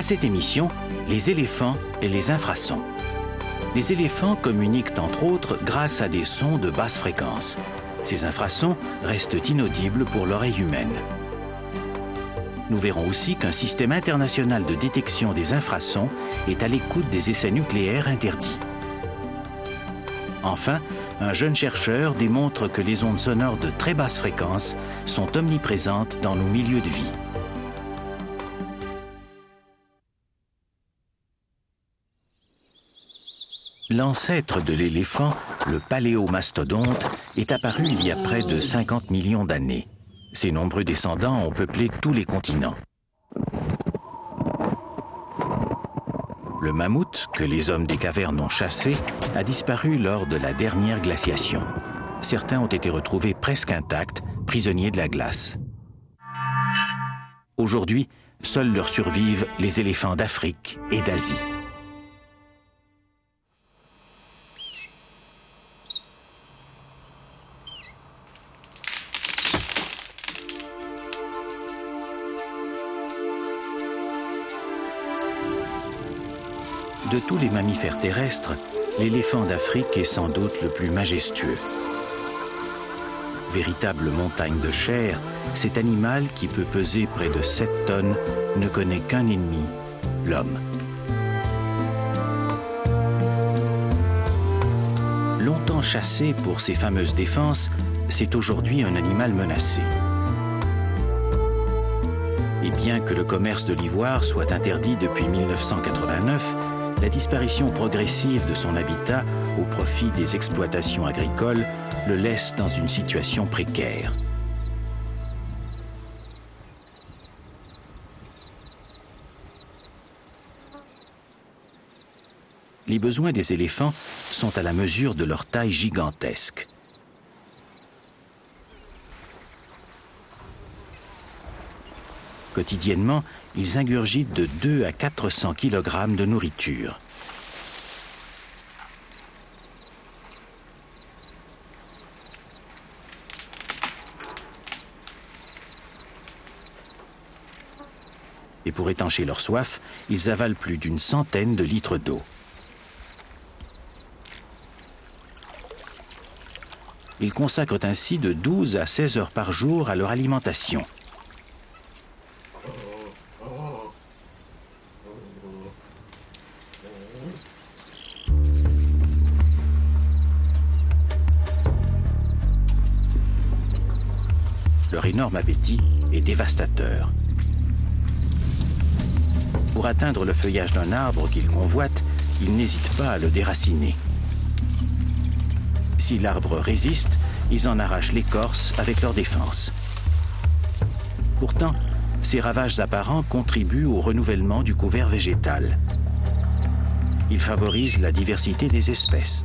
cette émission, les éléphants et les infrasons. Les éléphants communiquent entre autres grâce à des sons de basse fréquence. Ces infrasons restent inaudibles pour l'oreille humaine. Nous verrons aussi qu'un système international de détection des infrasons est à l'écoute des essais nucléaires interdits. Enfin, un jeune chercheur démontre que les ondes sonores de très basse fréquence sont omniprésentes dans nos milieux de vie. L'ancêtre de l'éléphant, le paléomastodonte, est apparu il y a près de 50 millions d'années. Ses nombreux descendants ont peuplé tous les continents. Le mammouth, que les hommes des cavernes ont chassé, a disparu lors de la dernière glaciation. Certains ont été retrouvés presque intacts, prisonniers de la glace. Aujourd'hui, seuls leur survivent les éléphants d'Afrique et d'Asie. De tous les mammifères terrestres, l'éléphant d'Afrique est sans doute le plus majestueux. Véritable montagne de chair, cet animal qui peut peser près de 7 tonnes ne connaît qu'un ennemi, l'homme. Longtemps chassé pour ses fameuses défenses, c'est aujourd'hui un animal menacé. Et bien que le commerce de l'ivoire soit interdit depuis 1989, la disparition progressive de son habitat au profit des exploitations agricoles le laisse dans une situation précaire. Les besoins des éléphants sont à la mesure de leur taille gigantesque. Quotidiennement, ils ingurgitent de 2 à 400 kg de nourriture. Et pour étancher leur soif, ils avalent plus d'une centaine de litres d'eau. Ils consacrent ainsi de 12 à 16 heures par jour à leur alimentation. Leur énorme appétit est dévastateur. Pour atteindre le feuillage d'un arbre qu'ils convoitent, ils n'hésitent pas à le déraciner. Si l'arbre résiste, ils en arrachent l'écorce avec leur défense. Pourtant, ces ravages apparents contribuent au renouvellement du couvert végétal. Ils favorisent la diversité des espèces.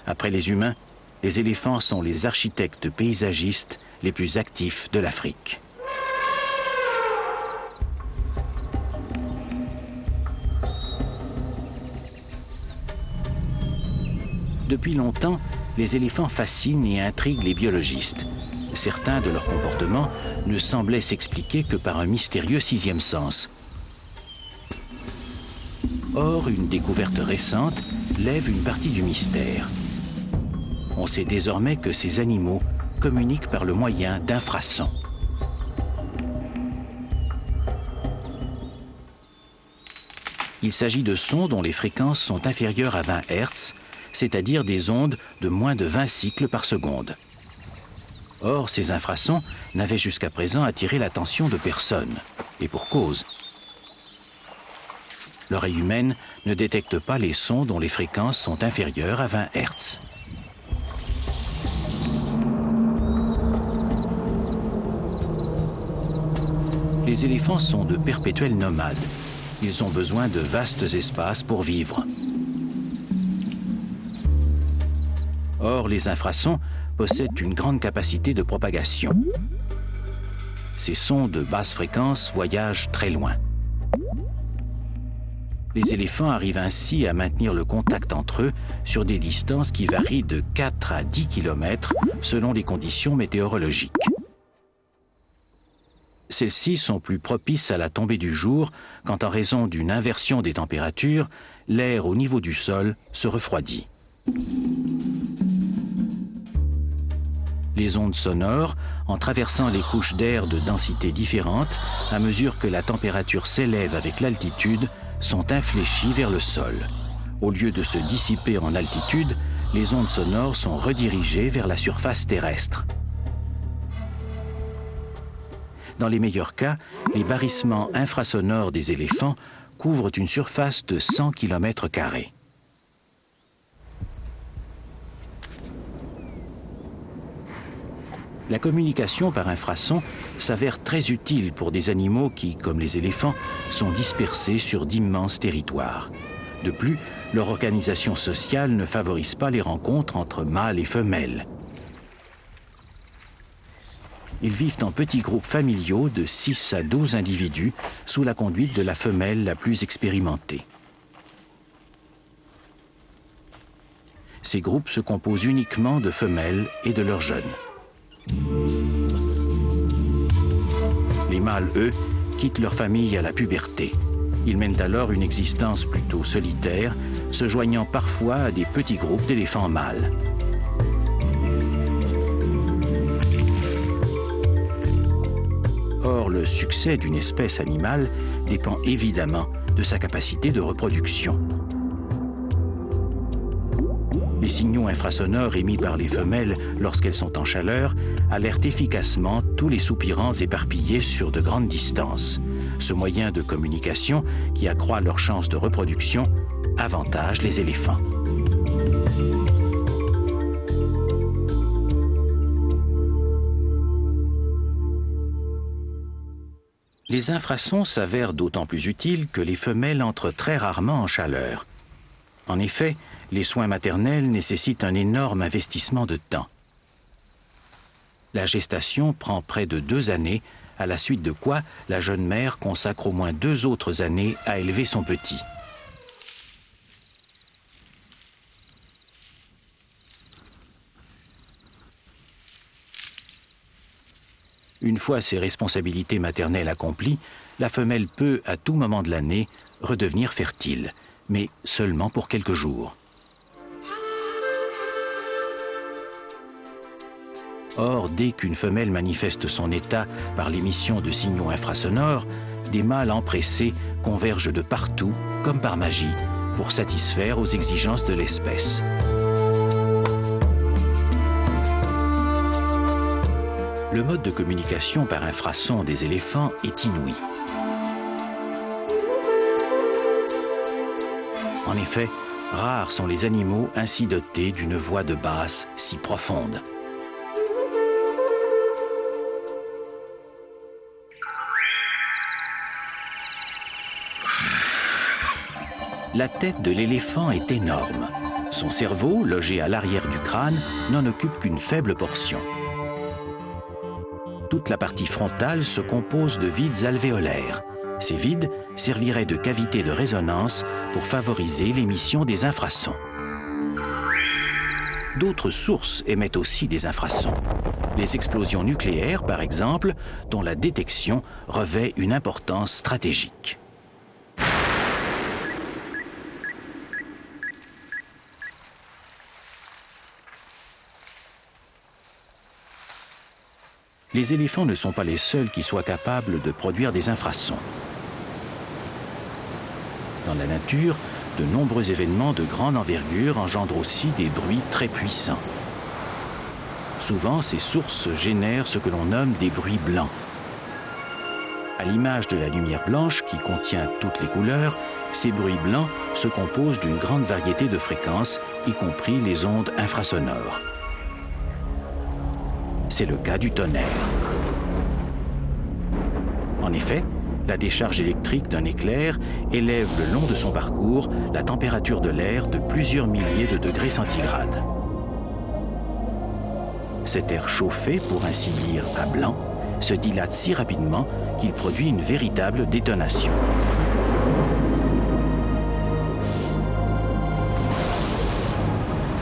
Après les humains, les éléphants sont les architectes paysagistes les plus actifs de l'Afrique. Depuis longtemps, les éléphants fascinent et intriguent les biologistes. Certains de leurs comportements ne semblaient s'expliquer que par un mystérieux sixième sens. Or, une découverte récente lève une partie du mystère. On sait désormais que ces animaux communiquent par le moyen d'infrasons. Il s'agit de sons dont les fréquences sont inférieures à 20 Hz, c'est-à-dire des ondes de moins de 20 cycles par seconde. Or, ces infrasons n'avaient jusqu'à présent attiré l'attention de personne, et pour cause. L'oreille humaine ne détecte pas les sons dont les fréquences sont inférieures à 20 Hz. Les éléphants sont de perpétuels nomades. Ils ont besoin de vastes espaces pour vivre. Or, les infrasons possèdent une grande capacité de propagation. Ces sons de basse fréquence voyagent très loin. Les éléphants arrivent ainsi à maintenir le contact entre eux sur des distances qui varient de 4 à 10 km selon les conditions météorologiques. celles-ci sont plus propices à la tombée du jour quand, en raison d'une inversion des températures, l'air au niveau du sol se refroidit. Les ondes sonores, en traversant les couches d'air de densité différentes, à mesure que la température s'élève avec l'altitude, sont infléchies vers le sol. Au lieu de se dissiper en altitude, les ondes sonores sont redirigées vers la surface terrestre. Dans les meilleurs cas, les barrissements infrasonores des éléphants couvrent une surface de 100 km². La communication par infrasons s'avère très utile pour des animaux qui, comme les éléphants, sont dispersés sur d'immenses territoires. De plus, leur organisation sociale ne favorise pas les rencontres entre mâles et femelles. Ils vivent en petits groupes familiaux de 6 à 12 individus sous la conduite de la femelle la plus expérimentée. Ces groupes se composent uniquement de femelles et de leurs jeunes. Les mâles, eux, quittent leur famille à la puberté. Ils mènent alors une existence plutôt solitaire, se joignant parfois à des petits groupes d'éléphants mâles. Or, le succès d'une espèce animale dépend évidemment de sa capacité de reproduction. Les signaux infrasonores émis par les femelles lorsqu'elles sont en chaleur alertent efficacement tous les soupirants éparpillés sur de grandes distances. Ce moyen de communication, qui accroît leurs chances de reproduction, avantage les éléphants. Les infrasons s'avèrent d'autant plus utiles que les femelles entrent très rarement en chaleur. En effet, les soins maternels nécessitent un énorme investissement de temps. La gestation prend près de 2 années, à la suite de quoi la jeune mère consacre au moins 2 autres années à élever son petit. Une fois ses responsabilités maternelles accomplies, la femelle peut, à tout moment de l'année, redevenir fertile, mais seulement pour quelques jours. Or, dès qu'une femelle manifeste son état par l'émission de signaux infrasonores, des mâles empressés convergent de partout, comme par magie, pour satisfaire aux exigences de l'espèce. Le mode de communication par infrasons des éléphants est inouï. En effet, rares sont les animaux ainsi dotés d'une voix de basse si profonde. La tête de l'éléphant est énorme. Son cerveau, logé à l'arrière du crâne, n'en occupe qu'une faible portion. Toute la partie frontale se compose de vides alvéolaires. Ces vides serviraient de cavité de résonance pour favoriser l'émission des infrasons. D'autres sources émettent aussi des infrasons. Les explosions nucléaires, par exemple, dont la détection revêt une importance stratégique. Les éléphants ne sont pas les seuls qui soient capables de produire des infrasons. Dans la nature, de nombreux événements de grande envergure engendrent aussi des bruits très puissants. Souvent, ces sources génèrent ce que l'on nomme des bruits blancs. À l'image de la lumière blanche qui contient toutes les couleurs, ces bruits blancs se composent d'une grande variété de fréquences, y compris les ondes infrasonores. C'est le cas du tonnerre. En effet, la décharge électrique d'un éclair élève le long de son parcours la température de l'air de plusieurs milliers de degrés centigrades. Cet air chauffé, pour ainsi dire à blanc, se dilate si rapidement qu'il produit une véritable détonation.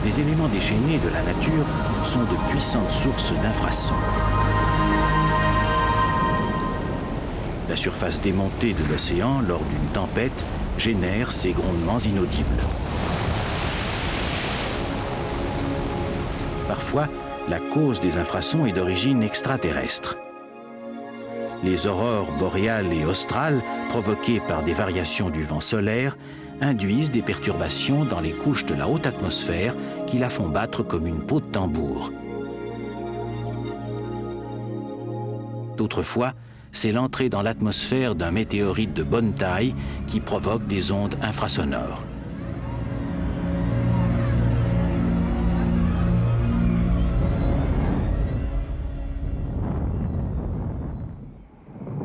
Les éléments déchaînés de la nature sont de puissantes sources d'infrasons. la surface démontée de l'océan lors d'une tempête génère ces grondements inaudibles. Parfois, la cause des infrasons est d'origine extraterrestre. Les aurores boréales et australes, provoquées par des variations du vent solaire, induisent des perturbations dans les couches de la haute atmosphère qui la font battre comme une peau de tambour. D'autres fois, c'est l'entrée dans l'atmosphère d'un météorite de bonne taille qui provoque des ondes infrasonores.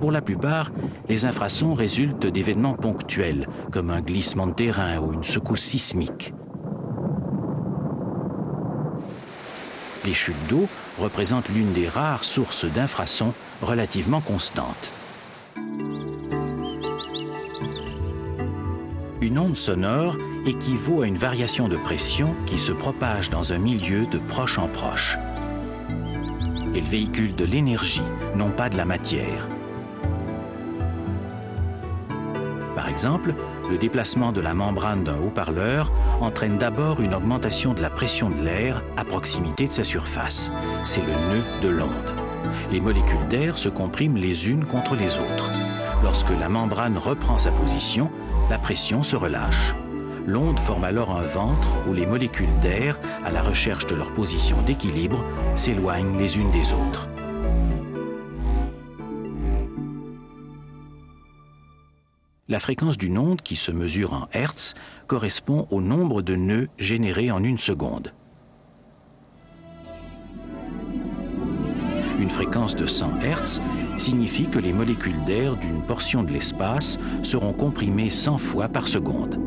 Pour la plupart, les infrasons résultent d'événements ponctuels, comme un glissement de terrain ou une secousse sismique. Les chutes d'eau représentent l'une des rares sources d'infrasons relativement constantes. Une onde sonore équivaut à une variation de pression qui se propage dans un milieu de proche en proche. Elle véhicule de l'énergie, non pas de la matière. Par exemple, le déplacement de la membrane d'un haut-parleur entraîne d'abord une augmentation de la pression de l'air à proximité de sa surface. C'est le nœud de l'onde. Les molécules d'air se compriment les unes contre les autres. Lorsque la membrane reprend sa position, la pression se relâche. L'onde forme alors un ventre où les molécules d'air, à la recherche de leur position d'équilibre, s'éloignent les unes des autres. La fréquence d'une onde, qui se mesure en Hertz, correspond au nombre de nœuds générés en une seconde. Une fréquence de 100 Hertz signifie que les molécules d'air d'une portion de l'espace seront comprimées 100 fois par seconde.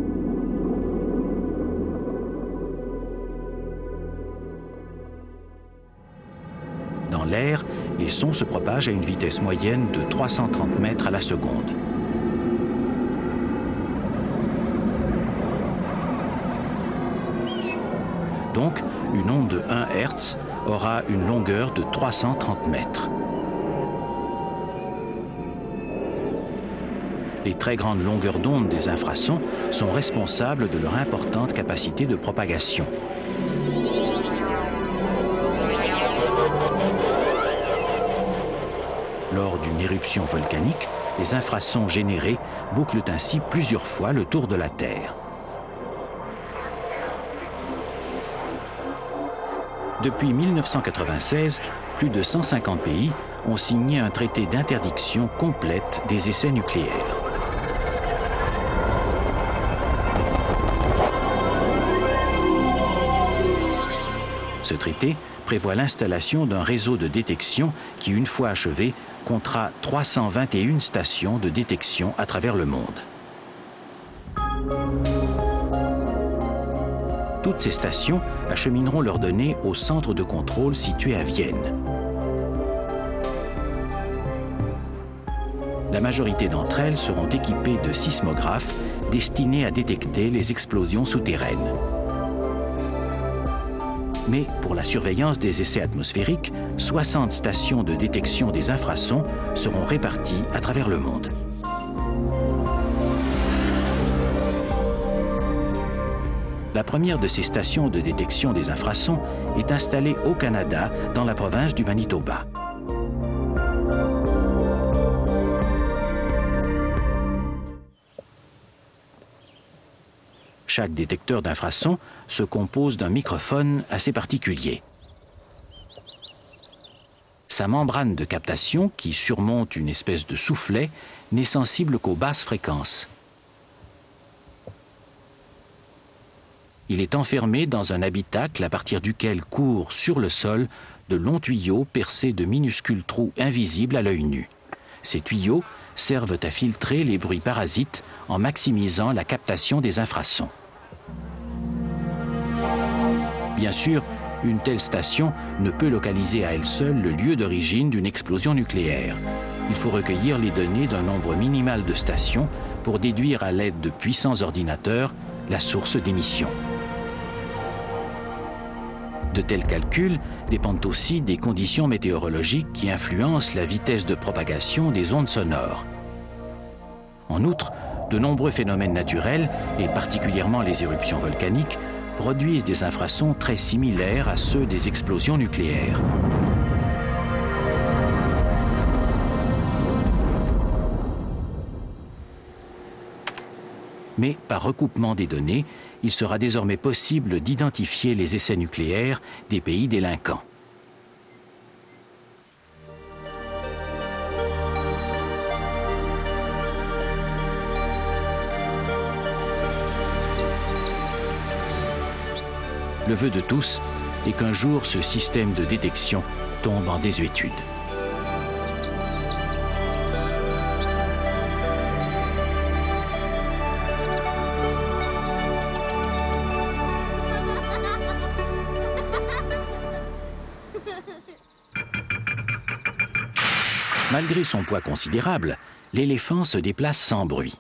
Dans l'air, les sons se propagent à une vitesse moyenne de 330 mètres à la seconde. Donc, une onde de 1 Hertz aura une longueur de 330 mètres. Les très grandes longueurs d'onde des infrasons sont responsables de leur importante capacité de propagation. Lors d'une éruption volcanique, les infrasons générés bouclent ainsi plusieurs fois le tour de la Terre. Depuis 1996, plus de 150 pays ont signé un traité d'interdiction complète des essais nucléaires. Ce traité prévoit l'installation d'un réseau de détection qui, une fois achevé, comptera 321 stations de détection à travers le monde. Toutes ces stations achemineront leurs données au centre de contrôle situé à Vienne. La majorité d'entre elles seront équipées de sismographes destinés à détecter les explosions souterraines. Mais pour la surveillance des essais atmosphériques, 60 stations de détection des infrasons seront réparties à travers le monde. La première de ces stations de détection des infrasons est installée au Canada, dans la province du Manitoba. Chaque détecteur d'infrasons se compose d'un microphone assez particulier. Sa membrane de captation, qui surmonte une espèce de soufflet, n'est sensible qu'aux basses fréquences. Il est enfermé dans un habitacle à partir duquel courent sur le sol de longs tuyaux percés de minuscules trous invisibles à l'œil nu. Ces tuyaux servent à filtrer les bruits parasites en maximisant la captation des infrasons. Bien sûr, une telle station ne peut localiser à elle seule le lieu d'origine d'une explosion nucléaire. Il faut recueillir les données d'un nombre minimal de stations pour déduire à l'aide de puissants ordinateurs la source d'émission. De tels calculs dépendent aussi des conditions météorologiques qui influencent la vitesse de propagation des ondes sonores. En outre, de nombreux phénomènes naturels, et particulièrement les éruptions volcaniques, produisent des infrasons très similaires à ceux des explosions nucléaires. Mais par recoupement des données, il sera désormais possible d'identifier les essais nucléaires des pays délinquants. Le vœu de tous est qu'un jour ce système de détection tombe en désuétude. Malgré son poids considérable, l'éléphant se déplace sans bruit.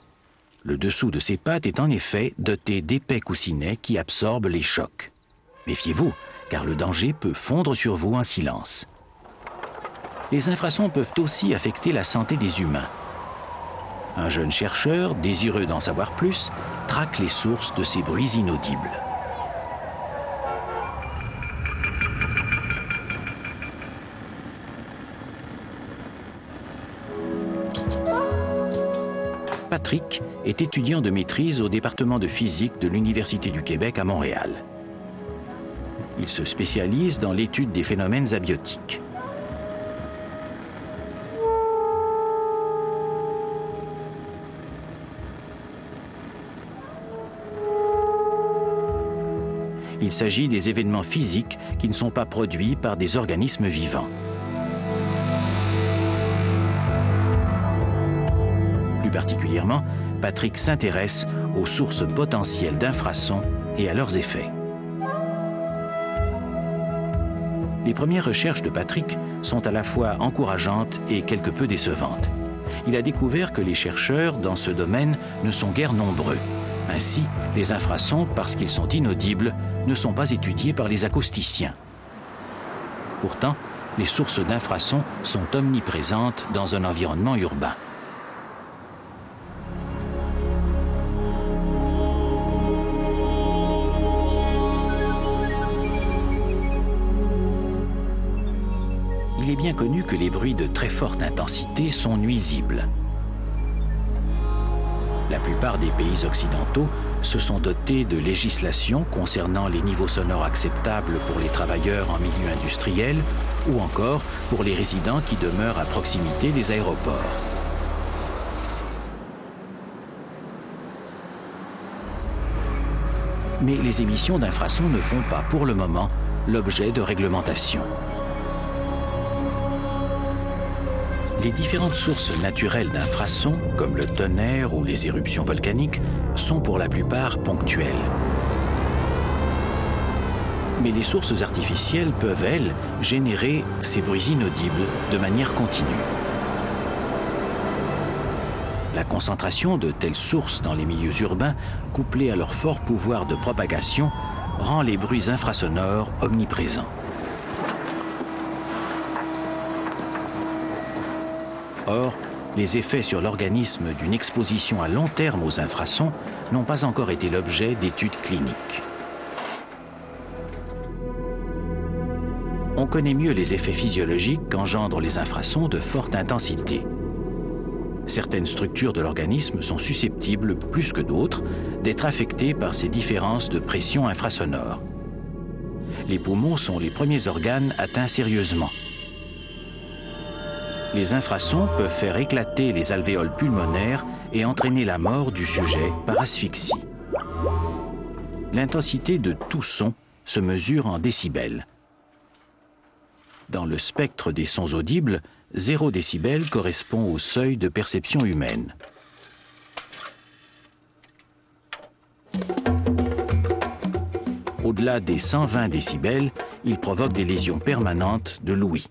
Le dessous de ses pattes est en effet doté d'épais coussinets qui absorbent les chocs. Méfiez-vous, car le danger peut fondre sur vous en silence. Les infrasons peuvent aussi affecter la santé des humains. Un jeune chercheur, désireux d'en savoir plus, traque les sources de ces bruits inaudibles. Patrick est étudiant de maîtrise au département de physique de l'Université du Québec à Montréal. Il se spécialise dans l'étude des phénomènes abiotiques. Il s'agit des événements physiques qui ne sont pas produits par des organismes vivants. Plus particulièrement, Patrick s'intéresse aux sources potentielles d'infrasons et à leurs effets. Les premières recherches de Patrick sont à la fois encourageantes et quelque peu décevantes. Il a découvert que les chercheurs dans ce domaine ne sont guère nombreux. Ainsi, les infrasons, parce qu'ils sont inaudibles, ne sont pas étudiés par les acousticiens. Pourtant, les sources d'infrasons sont omniprésentes dans un environnement urbain. Il est bien connu que les bruits de très forte intensité sont nuisibles. La plupart des pays occidentaux se sont dotés de législations concernant les niveaux sonores acceptables pour les travailleurs en milieu industriel ou encore pour les résidents qui demeurent à proximité des aéroports. Mais les émissions d'infrasons ne font pas pour le moment l'objet de réglementation. Les différentes sources naturelles d'infrasons, comme le tonnerre ou les éruptions volcaniques, sont pour la plupart ponctuelles. Mais les sources artificielles peuvent, elles, générer ces bruits inaudibles de manière continue. La concentration de telles sources dans les milieux urbains, couplée à leur fort pouvoir de propagation, rend les bruits infrasonores omniprésents. Or, les effets sur l'organisme d'une exposition à long terme aux infrasons n'ont pas encore été l'objet d'études cliniques. On connaît mieux les effets physiologiques qu'engendrent les infrasons de forte intensité. Certaines structures de l'organisme sont susceptibles, plus que d'autres, d'être affectées par ces différences de pression infrasonore. Les poumons sont les premiers organes atteints sérieusement. Les infrasons peuvent faire éclater les alvéoles pulmonaires et entraîner la mort du sujet par asphyxie. L'intensité de tout son se mesure en décibels. Dans le spectre des sons audibles, 0 décibel correspond au seuil de perception humaine. Au-delà des 120 décibels, il provoque des lésions permanentes de l'ouïe.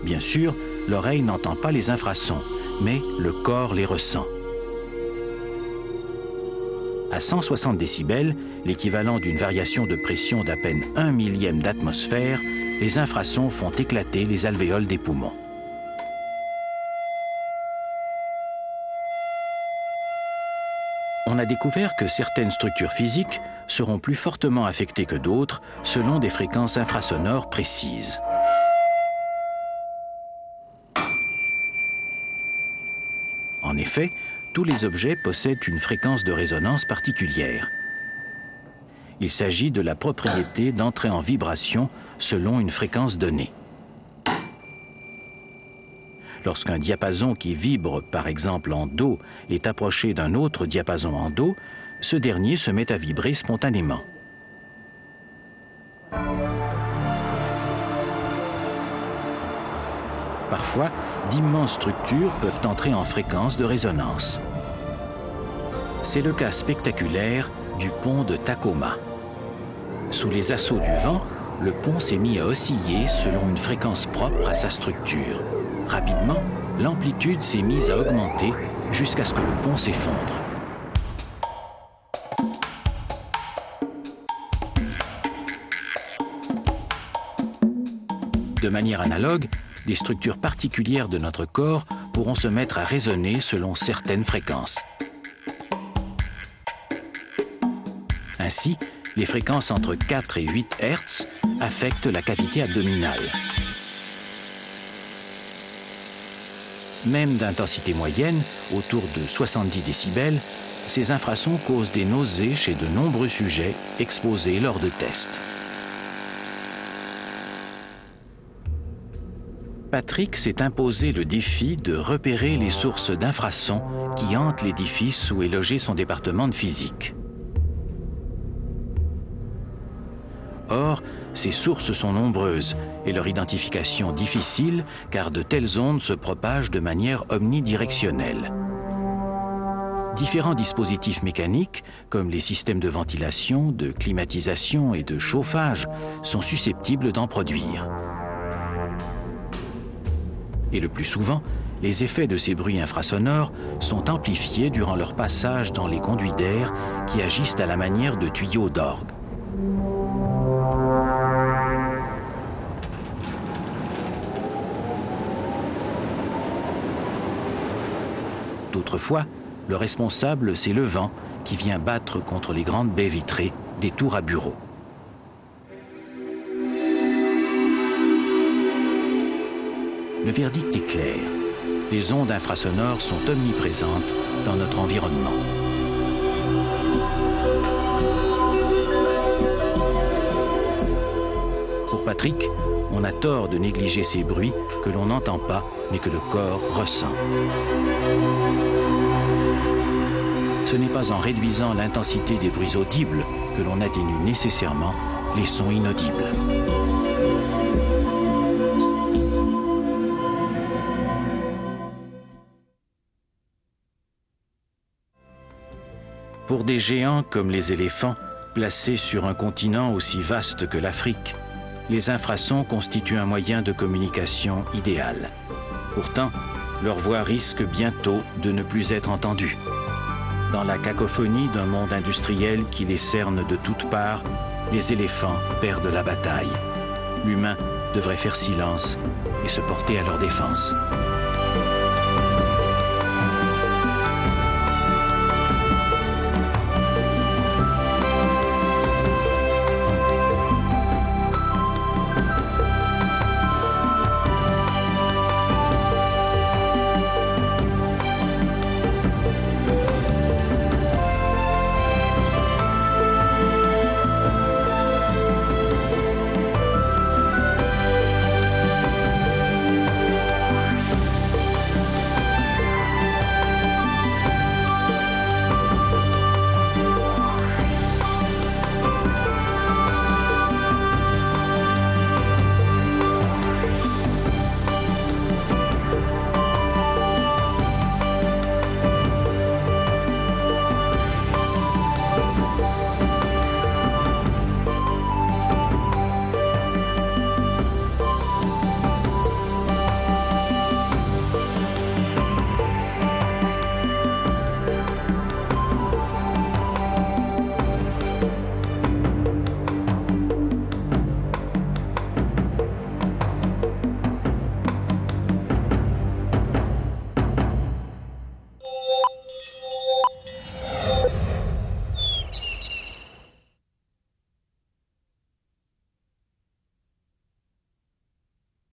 Bien sûr, l'oreille n'entend pas les infrasons, mais le corps les ressent. À 160 décibels, l'équivalent d'une variation de pression d'à peine 1 millième d'atmosphère, les infrasons font éclater les alvéoles des poumons. On a découvert que certaines structures physiques seront plus fortement affectées que d'autres selon des fréquences infrasonores précises. En effet, tous les objets possèdent une fréquence de résonance particulière. Il s'agit de la propriété d'entrer en vibration selon une fréquence donnée. Lorsqu'un diapason qui vibre, par exemple en Do, est approché d'un autre diapason en Do, ce dernier se met à vibrer spontanément. Parfois, d'immenses structures peuvent entrer en fréquence de résonance. C'est le cas spectaculaire du pont de Tacoma. Sous les assauts du vent, le pont s'est mis à osciller selon une fréquence propre à sa structure. Rapidement, l'amplitude s'est mise à augmenter jusqu'à ce que le pont s'effondre. De manière analogue, des structures particulières de notre corps pourront se mettre à résonner selon certaines fréquences. Ainsi, les fréquences entre 4 et 8 Hz affectent la cavité abdominale. Même d'intensité moyenne, autour de 70 décibels, ces infrasons causent des nausées chez de nombreux sujets exposés lors de tests. Patrick s'est imposé le défi de repérer les sources d'infrasons qui hantent l'édifice où est logé son département de physique. Or, ces sources sont nombreuses et leur identification difficile car de telles ondes se propagent de manière omnidirectionnelle. Différents dispositifs mécaniques, comme les systèmes de ventilation, de climatisation et de chauffage, sont susceptibles d'en produire. Et le plus souvent, les effets de ces bruits infrasonores sont amplifiés durant leur passage dans les conduits d'air qui agissent à la manière de tuyaux d'orgue. D'autres fois, le responsable, c'est le vent qui vient battre contre les grandes baies vitrées des tours à bureaux. Le verdict est clair. Les ondes infrasonores sont omniprésentes dans notre environnement. Pour Patrick, on a tort de négliger ces bruits que l'on n'entend pas, mais que le corps ressent. Ce n'est pas en réduisant l'intensité des bruits audibles que l'on atténue nécessairement les sons inaudibles. Pour des géants comme les éléphants, placés sur un continent aussi vaste que l'Afrique, les infrasons constituent un moyen de communication idéal. Pourtant, leur voix risque bientôt de ne plus être entendue. Dans la cacophonie d'un monde industriel qui les cerne de toutes parts, les éléphants perdent la bataille. L'humain devrait faire silence et se porter à leur défense.